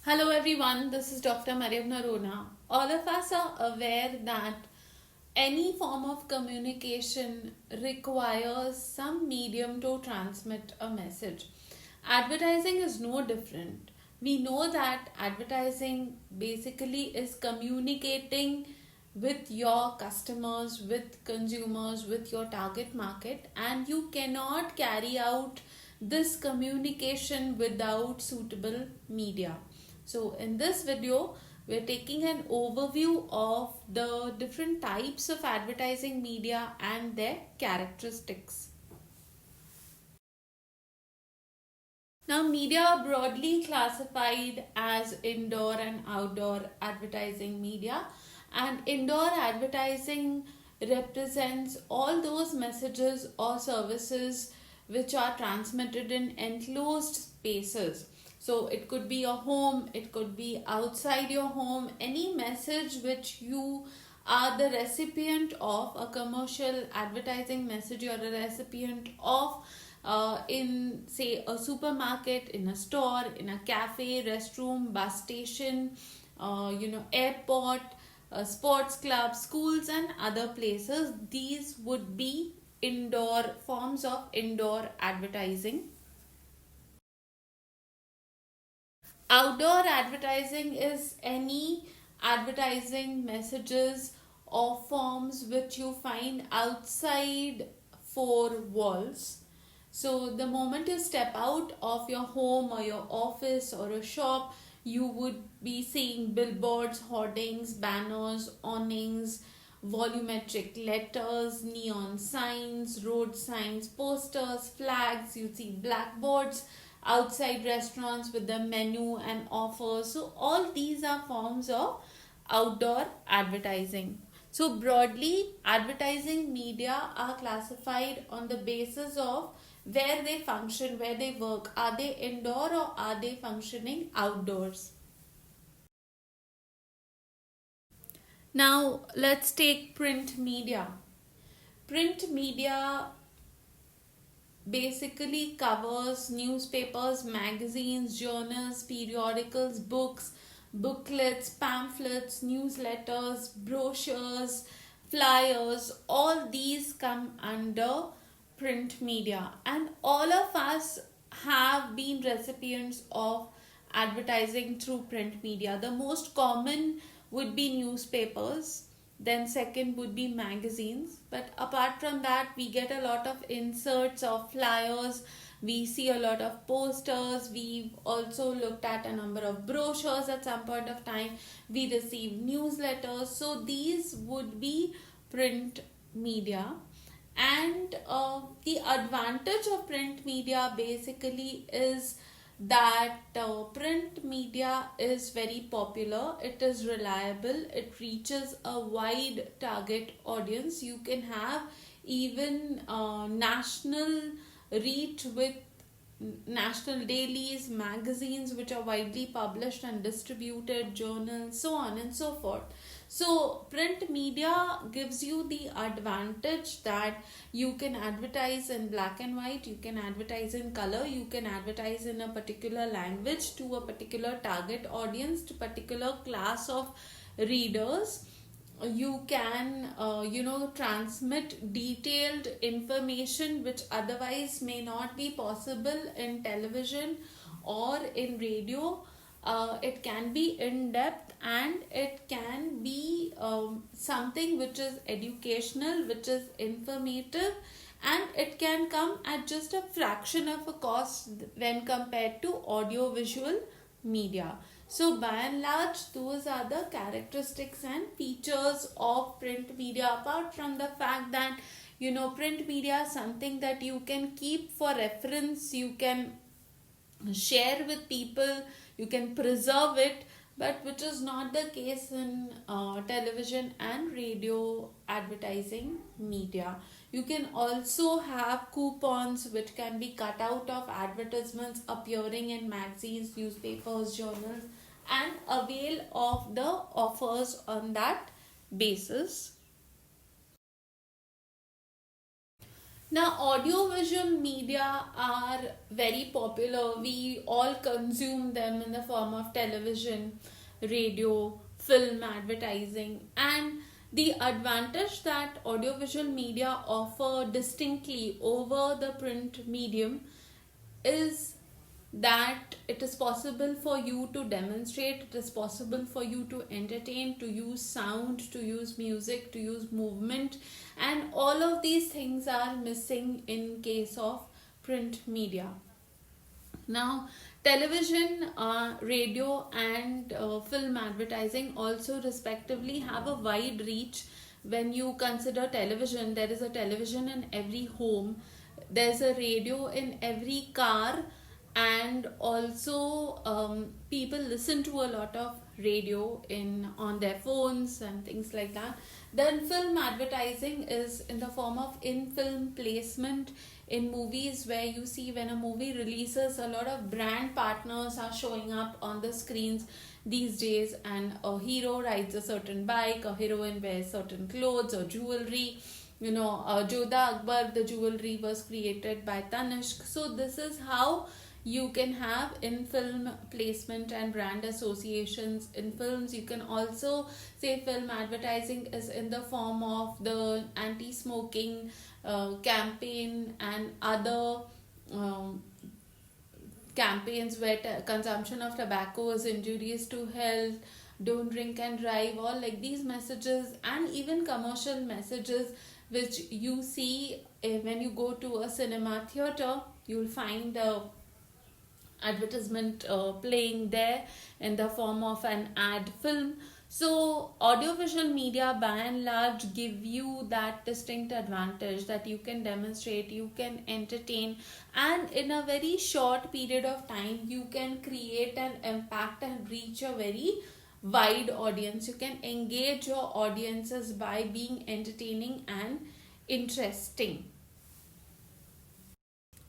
Hello everyone, this is Dr. Mariam Narona. All of us are aware that any form of communication requires some medium to transmit a message. Advertising is no different. We know that advertising basically is communicating with your customers, with consumers, with your target market, and you cannot carry out this communication without suitable media. So, in this video, we're taking an overview of the different types of advertising media and their characteristics. Now, media are broadly classified as indoor and outdoor advertising media, and indoor advertising represents all those messages or services which are transmitted in enclosed spaces. So, it could be a home, it could be outside your home, any message which you are the recipient of, a commercial advertising message, you're a recipient of in say a supermarket, in a store, in a cafe, restroom, bus station, airport, sports clubs, schools, and other places. These would be indoor forms of indoor advertising. Outdoor advertising is any advertising messages or forms which you find outside four walls. So, the moment you step out of your home or your office or a shop, you would be seeing billboards, hoardings, banners, awnings, volumetric letters, neon signs, road signs, posters, flags. You see blackboards outside restaurants with the menu and offers. So, all these are forms of outdoor advertising. So, broadly, advertising media are classified on the basis of where they function, where they work. Are they indoor or are they functioning outdoors? Now, let's take print media. Print media basically covers newspapers, magazines, journals, periodicals, books, booklets, pamphlets, newsletters, brochures, flyers. All these come under print media, and all of us have been recipients of advertising through print media. The most common would be newspapers, then second would be magazines, but apart from that we get a lot of inserts of flyers, we see a lot of posters, we've also looked at a number of brochures at some point of time, we receive newsletters. So these would be print media. And the advantage of print media basically is that print media is very popular, it is reliable, it reaches a wide target audience. You can have even national reach with national dailies, magazines which are widely published and distributed, journals, so on and so forth. So, print media gives you the advantage that you can advertise in black and white, you can advertise in color, you can advertise in a particular language to a particular target audience, to particular class of readers. You can transmit detailed information which otherwise may not be possible in television or in radio. It can be in depth, and it can be something which is educational, which is informative, and it can come at just a fraction of a cost when compared to audio visual media. So, by and large, those are the characteristics and features of print media. Apart from the fact that print media is something that you can keep for reference, you can share with people, you can preserve it, but which is not the case in television and radio advertising media. You can also have coupons which can be cut out of advertisements appearing in magazines, newspapers, journals, and avail of the offers on that basis. Now, audiovisual media are very popular. We all consume them in the form of television, radio, film, advertising. And the advantage that audiovisual media offer distinctly over the print medium is that it is possible for you to demonstrate, it is possible for you to entertain, to use sound, to use music, to use movement, and all of these things are missing in case of print media. Now, television, radio, and film advertising also respectively have a wide reach. When you consider television, there is a television in every home, there's a radio in every car, and also people listen to a lot of radio in on their phones and things like that. Then film advertising is in the form of in film placement in movies, where you see when a movie releases, a lot of brand partners are showing up on the screens these days, and a hero rides a certain bike, a heroine wears certain clothes or jewelry. Jodha Akbar, the jewelry was created by Tanishq. So this is how you can have in film placement and brand associations in films. You can also say film advertising is in the form of the anti-smoking campaign and other campaigns where consumption of tobacco is injurious to health, don't drink and drive, all like these messages, and even commercial messages which you see when you go to a cinema theater. You'll find the advertisement playing there in the form of an ad film. So audiovisual media by and large give you that distinct advantage that you can demonstrate, you can entertain, and in a very short period of time you can create an impact and reach a very wide audience. You can engage your audiences by being entertaining and interesting.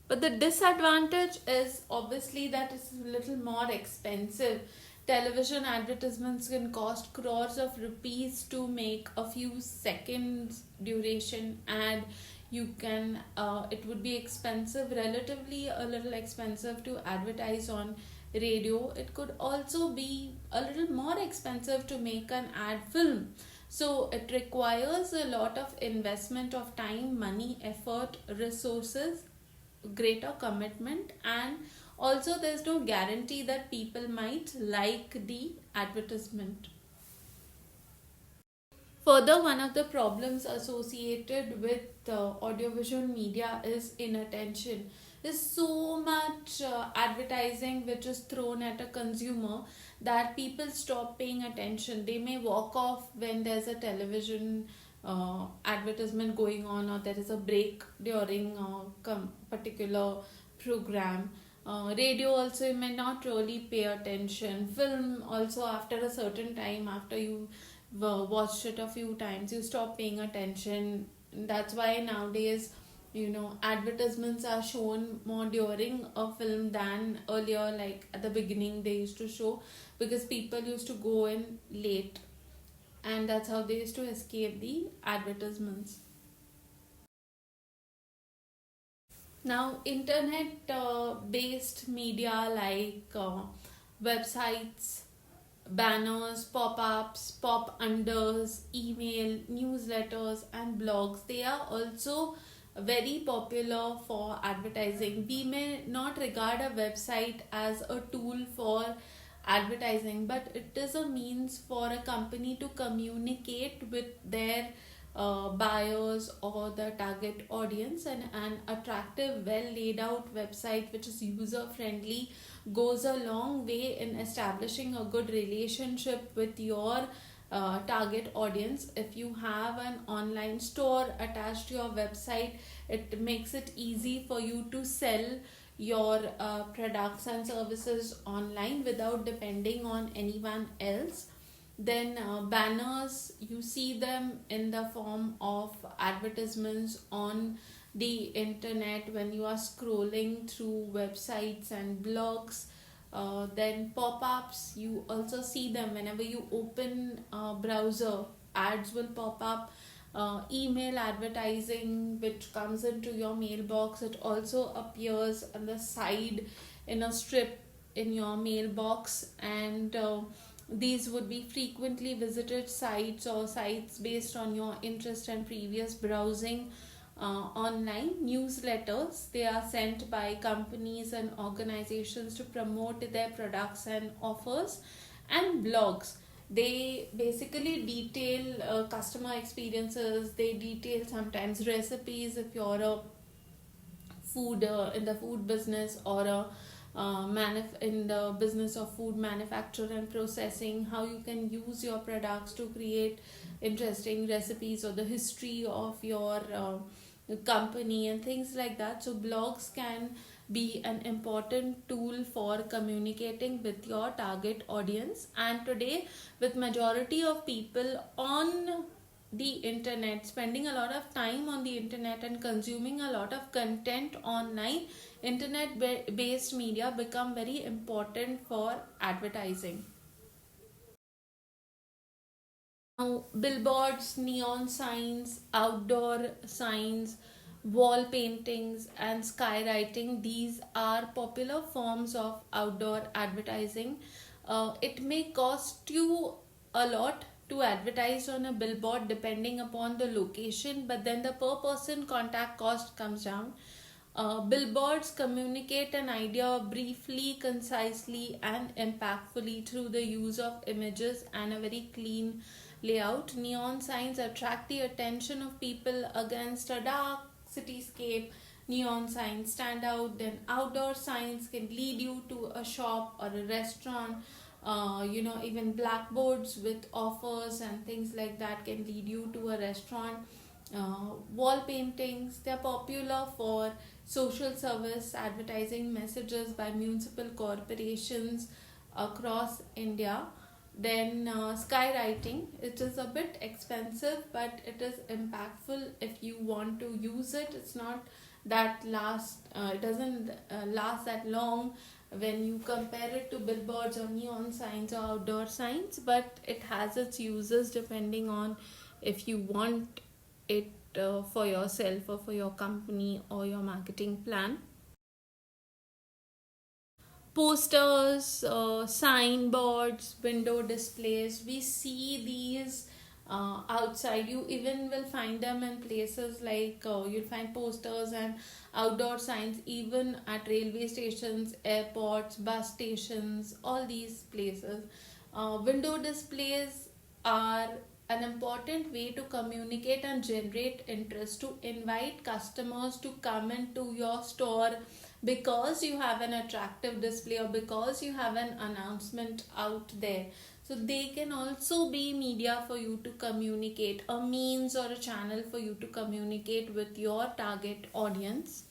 But the disadvantage is obviously that it's a little more expensive. Television advertisements can cost crores of rupees to make a few seconds duration ad. It would be expensive, relatively a little expensive to advertise on radio. It could also be a little more expensive to make an ad film. So it requires a lot of investment of time, money, effort, resources, greater commitment, and also there's no guarantee that people might like the advertisement. Further, one of the problems associated with audiovisual media is inattention. There's so much advertising which is thrown at a consumer that people stop paying attention. They may walk off when there's a television advertisement going on, or there is a break during a particular program. Radio also, you may not really pay attention. Film also, after a certain time, after you watched it a few times, you stop paying attention. That's why nowadays, advertisements are shown more during a film than earlier, like at the beginning they used to show, because people used to go in late, and that's how they used to escape the advertisements. Now, internet based media like websites, banners, pop-ups, pop-unders, email, newsletters, and blogs, they are also very popular for advertising. We may not regard a website as a tool for advertising, but it is a means for a company to communicate with their buyers or the target audience, and an attractive, well laid out website which is user friendly goes a long way in establishing a good relationship with your target audience. If you have an online store attached to your website, it makes it easy for you to sell your products and services online without depending on anyone else. Then banners, you see them in the form of advertisements on the internet when you are scrolling through websites and blogs. Then pop-ups, you also see them whenever you open a browser. Ads will pop up email advertising which comes into your mailbox. It also appears on the side in a strip in your mailbox, and these would be frequently visited sites or sites based on your interest and previous browsing. Online newsletters, they are sent by companies and organizations to promote their products and offers. And blogs, they basically detail customer experiences. They detail sometimes recipes if you're a food in the food business, or a in the business of food manufacture and processing, how you can use your products to create interesting recipes, or the history of your company and things like that. So blogs can be an important tool for communicating with your target audience. And today, with majority of people on the internet, spending a lot of time on the internet and consuming a lot of content online, internet based media become very important for advertising. Now, billboards, neon signs, outdoor signs, wall paintings, and skywriting, these are popular forms of outdoor advertising. It may cost you a lot to advertise on a billboard depending upon the location, but then the per person contact cost comes down. Billboards communicate an idea briefly, concisely, and impactfully through the use of images and a very clean layout. Neon signs attract the attention of people against a dark cityscape. Neon signs stand out. Then outdoor signs can lead you to a shop or a restaurant. Even blackboards with offers and things like that can lead you to a restaurant. Wall paintings, they're popular for social service advertising messages by municipal corporations across India. Then skywriting, it is a bit expensive, but it is impactful if you want to use it. It's not it doesn't last that long when you compare it to billboards or neon signs or outdoor signs, but it has its uses depending on if you want it for yourself or for your company or your marketing plan. Posters, signboards, window displays, we see these outside. You even will find them in places like you'll find posters and outdoor signs even at railway stations, airports, bus stations, all these places. Window displays are an important way to communicate and generate interest, to invite customers to come into your store because you have an attractive display or because you have an announcement out there. So they can also be media for you to communicate, a means or a channel for you to communicate with your target audience.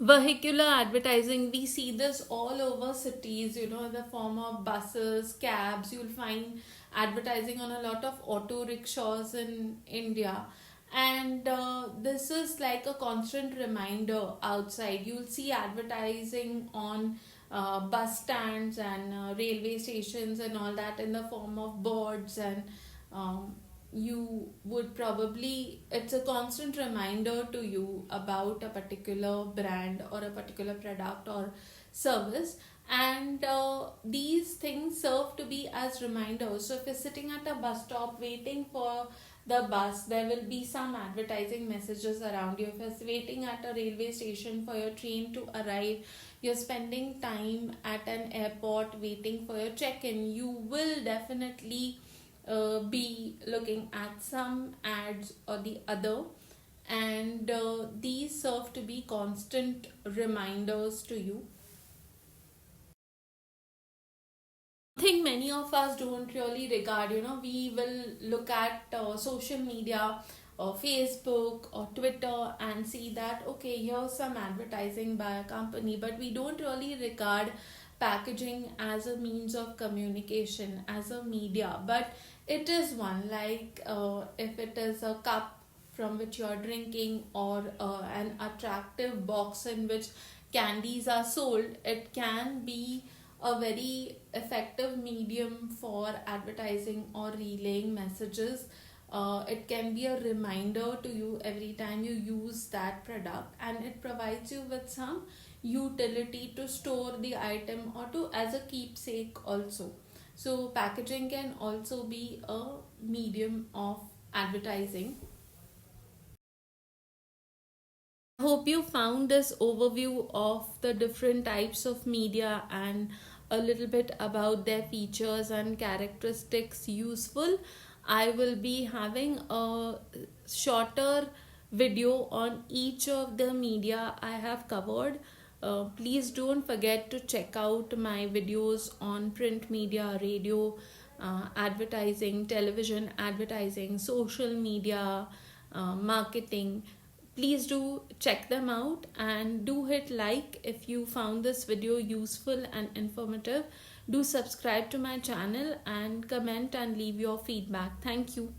Vehicular advertising, we see this all over cities, in the form of buses, cabs. You'll find advertising on a lot of auto rickshaws in India. And this is like a constant reminder outside. You'll see advertising on bus stands and railway stations and all that in the form of boards. And you would probably, it's a constant reminder to you about a particular brand or a particular product or service. And these things serve to be as reminders. So if you're sitting at a bus stop waiting for the bus, there will be some advertising messages around you. If you're waiting at a railway station for your train to arrive, you're spending time at an airport waiting for your check-in, you will definitely be looking at some ads or the other. And these serve to be constant reminders to you. I think many of us don't really regard, we will look at social media or Facebook or Twitter and see that, okay, here's some advertising by a company, but we don't really regard packaging as a means of communication, as a media. But it is one, like if it is a cup from which you are drinking, or an attractive box in which candies are sold, it can be a very effective medium for advertising or relaying messages. It can be a reminder to you every time you use that product, and it provides you with some utility to store the item or to as a keepsake also. So packaging can also be a medium of advertising. Hope you found this overview of the different types of media and a little bit about their features and characteristics useful. I will be having a shorter video on each of the media I have covered. Please don't forget to check out my videos on print media, radio, advertising, television advertising, social media, marketing. Please do check them out and do hit like if you found this video useful and informative. Do subscribe to my channel and comment and leave your feedback. Thank you.